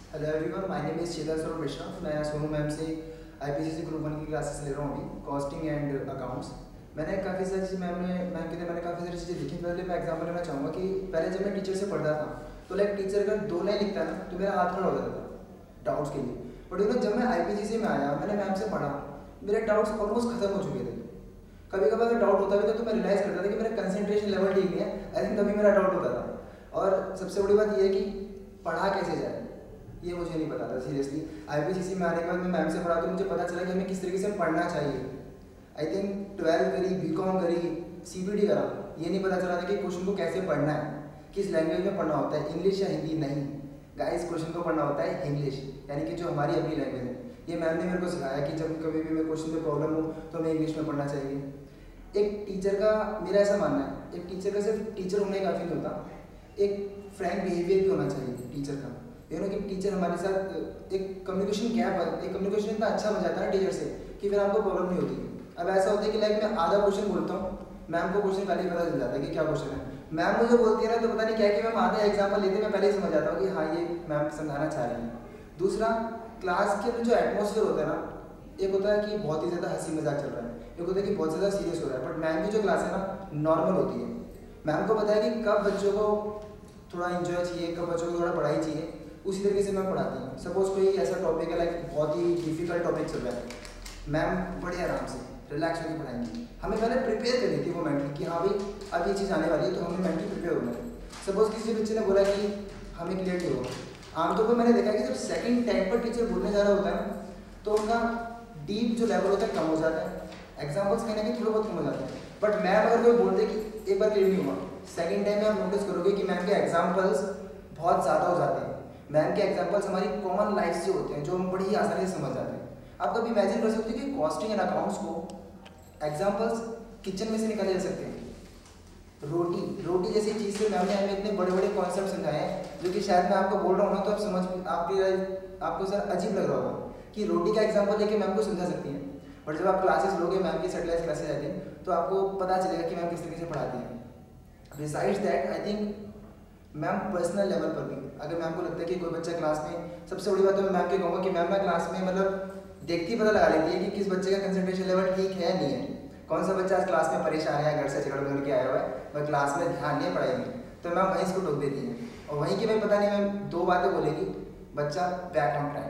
Hello everyone, my name is Chetan Sarovar Mishra. मैं Sonu ma'am से IPCC group 1 की क्लासेस ले रहा हूँ अभी, कॉस्टिंग एंड अकाउंट्स। मैंने काफ़ी सारी चीज़ मैम के मैंने काफ़ी सारी चीज़ें लिखी। पहले मैं एग्जाम्पल लेना चाहूँगा कि पहले जब मैं टीचर से पढ़ता था तो लाइक टीचर अगर 2 लाइन लिखता है ना तो मेरा हाथ खड़ा हो जाता था डाउट्स के लिए। बट जब मैं आईपीसीसी में आया, मैंने मैम से पढ़ा, मेरे डाउट्स ऑलमोस्ट खत्म हो चुके थे। कभी कभी अगर डाउट होता भी था तो मैं रियलाइज़ करता था कि मेरा कंसंट्रेशन लेवल ठीक नहीं है, आई थिंक तभी मेरा डाउट होता था। और सबसे बड़ी बात यह है कि पढ़ा कैसे जाए ये मुझे नहीं पता था सीरियसली। आईपीसीसी में आने के बाद मैं मैम से पढ़ा तो मुझे पता चला कि हमें किस तरीके से पढ़ना चाहिए। आई थिंक 12 करी, बीकॉम करी, सीपीटी करा, ये नहीं पता चला था कि क्वेश्चन को कैसे पढ़ना है, किस लैंग्वेज में पढ़ना होता है, इंग्लिश या हिंदी। नहीं गाइस, क्वेश्चन को पढ़ना होता है इंग्लिश, यानी कि जो हमारी अपनी लैंग्वेज है। ये मैम ने मेरे को सिखाया कि जब कभी भी मेरे क्वेश्चन में प्रॉब्लम हो तो हमें इंग्लिश में पढ़ना चाहिए। एक टीचर का, मेरा ऐसा मानना है, एक टीचर का सिर्फ टीचर होने काफ़ी नहीं होता, एक फ्रैंक बिहेवियर भी होना चाहिए टीचर का। कि टीचर हमारे साथ एक कम्युनिकेशन गैप, एक कम्युनिकेशन इतना अच्छा बन जाता है ना टीचर से कि फिर आपको प्रॉब्लम नहीं होती। अब ऐसा होता है कि लाइक मैं आधा क्वेश्चन बोलता हूँ, मैम को क्वेश्चन पहले ही पता चल जाता है कि क्या क्वेश्चन है। मैम मुझे बोलती है ना तो पता नहीं क्या कि मैम आधा एग्जाम्पल लेते मैं पहले ही समझ जाता हूँ कि हाँ ये मैम समझाना चाह रही है। दूसरा, क्लास के अंदर जो एटमोसफियर होता है ना, एक होता है कि बहुत ही ज़्यादा हंसी मजाक चल रहा है, एक होता है कि बहुत ज़्यादा सीरियस हो रहा है। बट मैम की जो क्लास है ना नॉर्मल होती है। मैम को पता है कि कब बच्चों को थोड़ा इन्जॉय चाहिए, कब बच्चों को थोड़ा पढ़ाई चाहिए, उसी तरीके से मैम पढ़ाती हैं। सपोज कोई ऐसा टॉपिक है लाइक बहुत ही डिफिकल्ट टॉपिक चल रहा है, मैम बड़े आराम से रिलैक्स होकर पढ़ाएंगी। हमें पहले प्रिपेयर कर देती है वो मेंटली कि हाँ भाई अब ये चीज़ आने वाली है तो हमें मेंटली प्रिपेयर होना है। सपोज किसी बच्चे ने बोला कि हमें क्लियर नहीं होगा, आमतौर पर मैंने देखा कि जब सेकंड टाइम पर टीचर बोलने जा रहा होता है ना तो उनका डीप जो लेवल होता है कम हो जाता है, एग्जाम्पल्स कहने के थोड़े बहुत कम हो जाते हैं। बट मैम अगर कोई बोल दे कि एक बार क्लियर नहीं हुआ, सेकंड टाइम में आप नोटिस करोगे कि मैम के एग्जाम्पल्स बहुत ज़्यादा हो जाते हैं। मैम के एग्जाम्पल्स हमारी कॉमन लाइफ से होते हैं जो हम बड़ी ही आसानी से समझ जाते हैं। आप कभी इमेजिन कर सकते हो कि कॉस्टिंग एंड अकाउंट्स को एग्जाम्पल्स किचन में से निकाले जा सकते हैं। रोटी रोटी जैसी चीज़ से मैम ने हमें इतने बड़े बड़े कॉन्सेप्ट समझाए हैं जो कि शायद मैं आपको बोल रहा हूँ ना तो आप समझ आपको सर अजीब लग रहा होगा कि रोटी का एग्जाम्पल लेके मैम को समझा सकती हैं। बट जब आप क्लासेस लोगे, मैम की सेटेलाइज क्लासेस आती हैं, तो आपको पता चलेगा कि मैम किस तरीके से पढ़ाती हैं। Besides that I think ma'am personal level पर भी, अगर मैम को लगता है कि कोई बच्चा क्लास में, सबसे बड़ी बात तो मैं मैम के कहूँगा कि मैम ना क्लास में मतलब देखती पता लगा लेती है कि किस बच्चे का कंसंट्रेशन लेवल ठीक है नहीं है। कौन सा बच्चा आज क्लास में परेशान है, घर से झगड़ झगड़ के आया हुआ है, वह क्लास में ध्यान नहीं है पढ़ाई में, तो मैम वहीं इसको टोक देती है। और वहीं की मैं पता नहीं मैम 2 बातें बोलेगी, बच्चा बैक ऑन ट्रैक,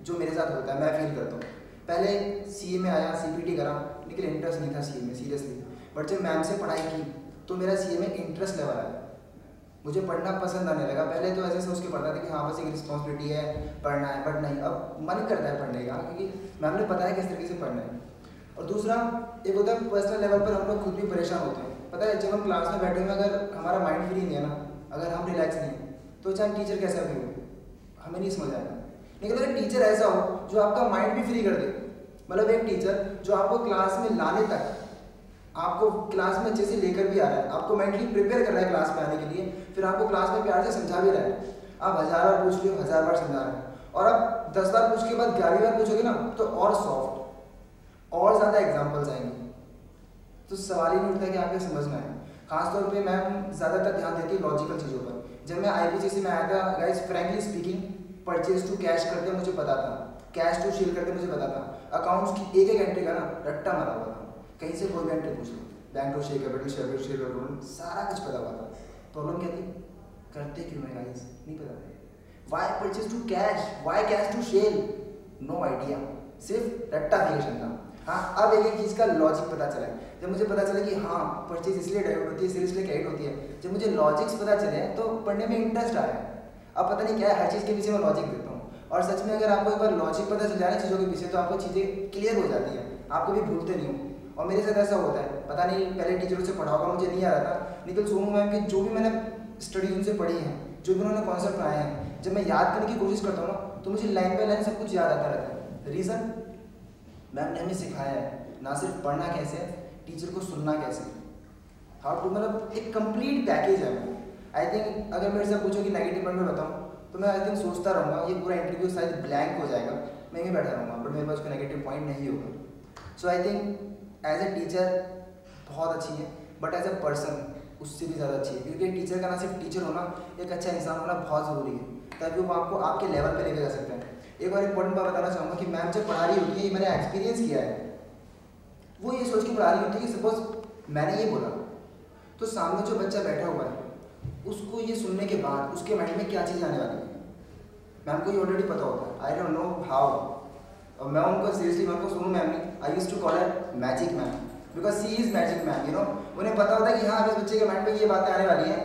जो मेरे साथ होता है मैं फील करता हूँ। पहले सीए में आया, सीपीटी करा, लेकिन इंटरेस्ट नहीं था सीए में सीरियसली। बट जब मैम से पढ़ाई की तो मेरा सीए में इंटरेस्ट लेवल आया, मुझे पढ़ना पसंद आने लगा। पहले तो ऐसे सोच के पढ़ता था कि हाँ बस एक रिस्पॉन्सिबिलिटी है, पढ़ना है, बट नहीं, अब मन करता है पढ़ने का क्योंकि मैम ने बताया किस तरीके से पढ़ना है। और दूसरा, एक होता है पर्सनल लेवल पर हम लोग खुद भी परेशान होते हैं। पता है जब हम क्लास में बैठे हुए अगर हमारा माइंड फ्री नहीं है ना, अगर हम रिलैक्स नहीं है तो चाहे टीचर कैसा भी हो हमें नहीं समझ आएगा। लेकिन अगर टीचर ऐसा हो जो आपका माइंड भी फ्री कर दे, मतलब एक टीचर जो आपको क्लास में लाने तक, आपको क्लास में अच्छे से लेकर भी आ रहा है, आपको मेंटली प्रिपेयर कर रहा है क्लास में आने के लिए, फिर आपको क्लास में प्यार से समझा भी रहा है। आप 1000 बार पूछ रहे हो, 1000 बार समझा रहे हैं, और आप 10 बार पूछ के बाद 11वीं बार पूछोगे ना तो और सॉफ्ट, और ज़्यादा एग्जाम्पल्स आएंगे। तो सवाल ही नहीं उठता कि आपके समझ में आए। खासतौर पे मैम ज़्यादातर ध्यान देती है लॉजिकल चीज़ों पर। जब मैं आईपीसीसी में आया था guys, frankly speaking, purchase to cash करते मुझे पता था, कैश टू शील करते मुझे पता था, अकाउंट्स की एक एक एंट्री का ना रट्टा मारा हुआ था, कहीं से कोई भी एंट्री पूछ लो, bank to share capital, share capital, सारा कुछ पता हुआ था। प्रॉब्लम क्या थी, करते क्यों है गाइस, नहीं पता था। Why purchase to cash, why cash to sell, no idea, सिर्फ रट्टाफिकेशन था। हाँ, अब एक एक चीज़ का लॉजिक पता चला है। जब मुझे पता चला कि हाँ परचेज इसलिए डेबिट होती है, सेल इसलिए क्रेडिट होती है, जब मुझे लॉजिक्स पता चले तो पढ़ने में इंटरेस्ट आया। अब पता नहीं क्या है, हर चीज़ के पीछे मैं लॉजिक देता हूँ। और सच में अगर आपको एक बार लॉजिक पता चल जाए ना चीज़ों के पीछे, तो आपको चीज़ें क्लियर हो जाती है, आप कभी भूलते नहीं हो। और मेरे साथ ऐसा होता है, पता नहीं पहले टीचरों से पढ़ा होगा, मुझे नहीं आ रहा था, लेकिन सोनू मैम की जो भी मैंने स्टडीज उनसे पढ़ी हैं, जो भी उन्होंने कॉन्सेप्ट पढ़ाए हैं, जब मैं याद करने की कोशिश करता हूँ ना तो मुझे लाइन बाय लाइन सब कुछ याद आता रहता है। रीज़न, मैम ने हमें सिखाया है ना सिर्फ पढ़ना कैसे है, टीचर को सुनना कैसे, हाउ टू, मतलब एक कंप्लीट पैकेज है। आई थिंक अगर मेरे से पूछो कि नेगेटिव पॉइंट में बताऊँ तो मैं आई थिंक सोचता रहूँगा, ये पूरा इंटरव्यू शायद ब्लैंक हो जाएगा, मैं यहीं बैठा रहूँगा, बट मेरे पास कोई नेगेटिव पॉइंट नहीं होगा। So I think as a teacher बहुत अच्छी है, बट एज ए पर्सन उससे भी ज़्यादा अच्छी है, क्योंकि टीचर का ना सिर्फ टीचर होना, एक अच्छा इंसान होना बहुत ज़रूरी है। ताकि वो आपको आपके लेवल पे लेके जा सकते हैं। एक और इम्पोर्टेंट बात बताना चाहूँगा कि मैम जब पढ़ा रही होती है, मैंने एक्सपीरियंस किया है, वो ये सोच के पढ़ा रही होती है कि सपोज मैंने ये बोला तो सामने जो बच्चा बैठा हुआ है उसको ये सुनने के बाद उसके माइंड में क्या चीज़ आने वाली है, मैम को ये ऑलरेडी पता होता है। आई डोंट नो हाउ, और मैं उनको सीरियसली, मैं उनको सुनूँ मैम नहीं, I used to call her magic ma'am because she is magic ma'am, you know. उन्हें पता होता है कि हाँ इस बच्चे के माइंड में ये बातें आने वाली हैं,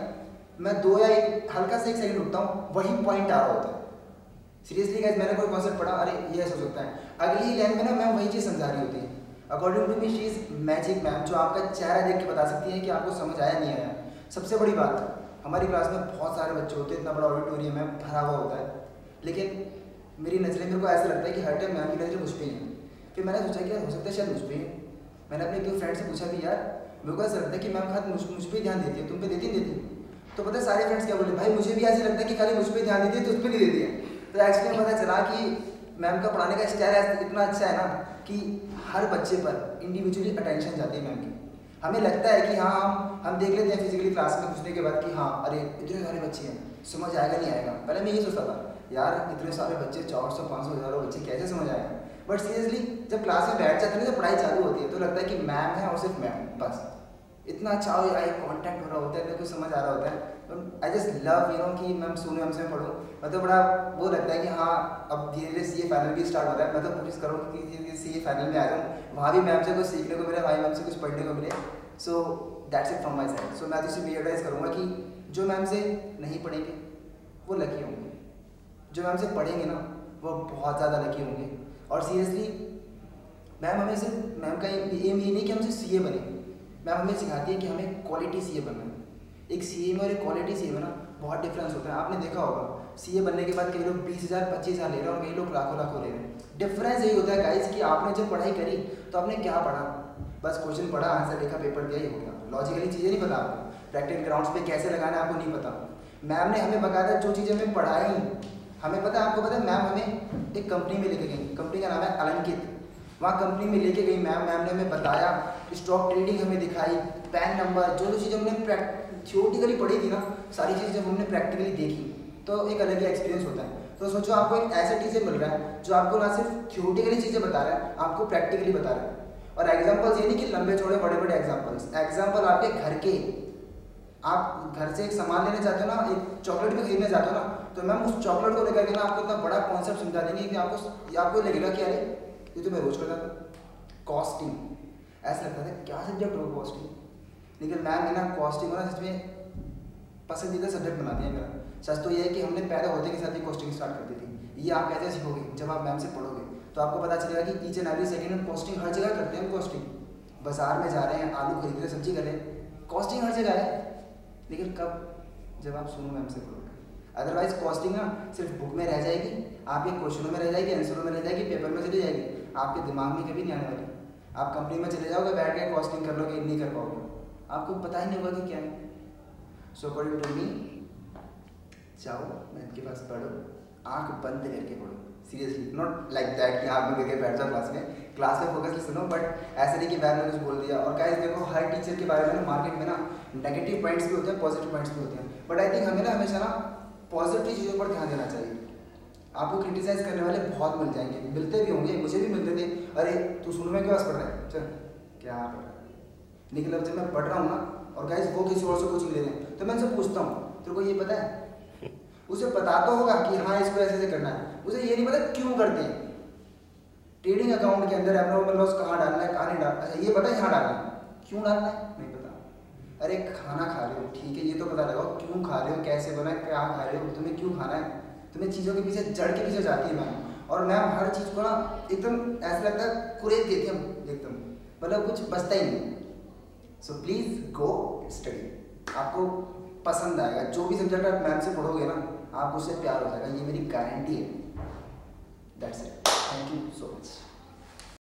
मैं 2 या 1 हल्का से 1 सेकंड रुकता हूँ, वही पॉइंट आ रहा होता है। सीरियसली गाइस, मैंने कोई कॉन्सेप्ट पढ़ा, अरे ये ऐसा हो सकता है, अगली ही लाइन में ना मैम वही चीज़ समझा रही होती है। According to me she is magic ma'am, जो आपका चेहरा देख के बता सकती है कि आपको समझ आया नहीं आया। सबसे बड़ी बात, हमारी क्लास में बहुत सारे बच्चे होते हैं, इतना बड़ा ऑडिटोरियम है, भरा हुआ होता है, लेकिन मेरी नज़रें, मेरे को ऐसा लगता है कि हर टाइम मैम की नज़रें मुझ पर ही हैं। फिर मैंने सोचा कि हो सकता है शायद मुझ पर ही। मैंने अपने एक फ्रेंड से पूछा भी, यार मेरे को ऐसा लगता है कि मैम खाली मुझ पर ही ध्यान देती है, तुम पे देती नहीं देती? तो पता है सारे फ्रेंड्स क्या बोले, भाई मुझे भी ऐसे लगता है कि खाली मुझ पर ध्यान देती है, तो उस पर नहीं देती है। तो एक्चुअली पता चला कि मैम का पढ़ाने का स्टाइल इतना अच्छा है ना कि हर बच्चे पर इंडिविजुअली अटेंशन जाती है मैम की। हमें लगता है कि हाँ हम देख लेते हैं फिजिकली क्लास में घुसने के बाद कि हाँ अरे इतने सारे बच्चे हैं, समझ आएगा नहीं आएगा। पहले मैं ये सोचता था, यार इतने सारे बच्चे, 400 500 हज़ारों बच्चे, कैसे समझ आएगा। बट सीरियसली जब क्लास में बैठ जाते हैं, जब पढ़ाई चालू होती है, तो लगता है कि मैम है और सिर्फ मैम, बस इतना अच्छा आई कॉन्टैक्ट हो रहा होता है, मेरे को समझ आ रहा होता है। I just love, you know, कि मैम सुने हमसे पढ़ूँ। मतलब बड़ा वो लगता है कि हाँ अब धीरे धीरे CA फाइनल भी स्टार्ट हो रहा है। मैं तो कोशिश करूँ कि धीरे CA फाइनल में आ जाऊँ, वहाँ भी मैम से कुछ सीखने को मिले, भाई मैम से कुछ पढ़ने को मिले। So that's it from my side. So मैं तो सिर्फ ये एडवाइस करूँगा कि जो मैम से नहीं पढ़ेंगे वो लकी होंगे, जो मैम से पढ़ेंगे ना वो बहुत ज़्यादा लकी होंगे। और सीरियसली मैम हमें सिर्फ, मैम का एम ये नहीं कि हमसे CA बने, मैम हमें सिखाती है कि हमें क्वालिटी CA बनना है। एक CA में और एक क्वालिटी CA में ना बहुत डिफरेंस होता है। आपने देखा होगा CA बनने के बाद कई लोग 20,000 25,000 ले रहे हैं और कई लोग लाखों लाखों ले रहे हैं। डिफरेंस यही होता है गाइस कि आपने जब पढ़ाई करी तो आपने क्या पढ़ा, बस क्वेश्चन पढ़ा, आंसर लिखा, पेपर दिया, ही हो गया। लॉजिकली चीज़ें नहीं पता आपको, प्रैक्टिकल ग्राउंड्स पे कैसे लगाना है आपको नहीं पता। मैम ने हमें बकायदा जो चीज़ें हमें पढ़ाई, हमें पता है, आपको पता है, मैम हमें एक कंपनी में लेके गई, कंपनी का नाम है अलंकित। वहाँ कंपनी में लेके गई मैम ने हमें बताया, स्टॉक ट्रेडिंग हमें दिखाई, पैन नंबर, जो चीज़ हमने थियोरटिकली पढ़ी थी ना, सारी चीज़ जब हमने प्रैक्टिकली देखी तो एक अलग ही एक्सपीरियंस होता है। तो सोचो आपको एक ऐसा टीचर मिल रहा है जो आपको ना सिर्फ थियोरटिकली चीज़ें बता रहा है, आपको प्रैक्टिकली बता रहा है। और एग्जाम्पल्स ये नहीं कि लंबे चौड़े बड़े बड़े एग्जाम्पल्स, एग्जाम्पल आपके घर के। आप घर से एक सामान लेने जाते हो ना, एक चॉकलेट भी खरीदने जाते हो ना, तो मैम उस चॉकलेट को लेकर के ना आपको इतना बड़ा कॉन्सेप्ट समझा देंगे कि आपको लगेगा कि अरे ये तो मैं रोज करता था। कॉस्टिंग, ऐसा लगता था क्या सब्जेक्ट हो कॉस्टिंग, लेकिन मैम ने ना कॉस्टिंग को ना जिसमें पसंदीदा सब्जेक्ट बना दिया मेरा। सच तो ये है कि हमने पैदा होते के साथ ही कॉस्टिंग स्टार्ट कर दी थी। ये आप कैसे सीखोगे, जब आप मैम से पढ़ोगे तो आपको पता चलेगा कि ईच एंड एवरी सेकंड में कॉस्टिंग हर जगह करते हैं। कॉस्टिंग बाजार में जा रहे हैं, आलू खरीद रहे हैं, सब्जी कर रहे हैं, कॉस्टिंग हर जगह है। लेकिन कब, जब आप सुनो मैम से पढ़ोगे। अदरवाइज कॉस्टिंग ना सिर्फ बुक में रह जाएगी, आपके क्वेश्चनों में रह जाएगी, आंसरों में रह जाएगी, पेपर में चली जाएगी, आपके दिमाग में कभी नहीं आने वाली। आप कंपनी में चले जाओगे, बैठ के कॉस्टिंग कर लोगे, नहीं कर पाओगे, आपको पता ही नहीं होगा कि क्या है। सो अकॉर्डिंग टू मी, जाओ मैम के पास पढ़ो, आंख बंद करके पढ़ो। सीरियसली, नॉट लाइक दैट कि आंख बंद करके बैठ जाओ क्लास में फोकस सुनो, बट ऐसा नहीं कि मैम ने कुछ बोल दिया। और गाइस देखो, हर टीचर के बारे में ना मार्केट में ना नेगेटिव पॉइंट्स भी होते हैं, पॉजिटिव पॉइंट्स भी होते हैं, बट आई थिंक हमें ना हमेशा ना पॉजिटिव चीज़ों पर ध्यान देना चाहिए। आपको क्रिटिसाइज करने वाले बहुत मिल जाएंगे, मिलते भी होंगे, मुझे भी मिलते थे, अरे तू सुनो में क्लास पढ़ रहा है, चल क्या पढ़ रहा है। लेकिन अब जब मैं पढ़ रहा हूँ ना, और गाइस वो किसी और से कोचिंग ले रहे हैं, तो मैं उनसे पूछता हूँ तेरे को ये पता है, उसे पता तो होगा कि हाँ इसको ऐसे करना है, उसे ये नहीं पता क्यों करते हैं। ट्रेडिंग अकाउंट के अंदर एब्नॉर्मल लॉस कहाँ डालना है, कहाँ नहीं डालना, अच्छा ये पता है यहाँ डालना है, क्यों डालना है नहीं पता। अरे खाना खा रहे हो, ठीक है ये तो पता लगाओ क्यों खा रहे हो, कैसे बना है, क्या खा रहे हो, तुम्हें क्यों खाना है। तुम्हें चीज़ों के पीछे, जड़ के पीछे जाती है मैम। और मैम हर चीज़ को ना एकदम ऐसा लगता है कुरेद देती है एकदम, मतलब कुछ बचता ही नहीं। सो प्लीज़ गो स्टडी, आपको पसंद आएगा। जो भी सब्जेक्ट आप मैम से पढ़ोगे ना, आपको उससे प्यार हो जाएगा, ये मेरी गारंटी है। That's it, thank you so much.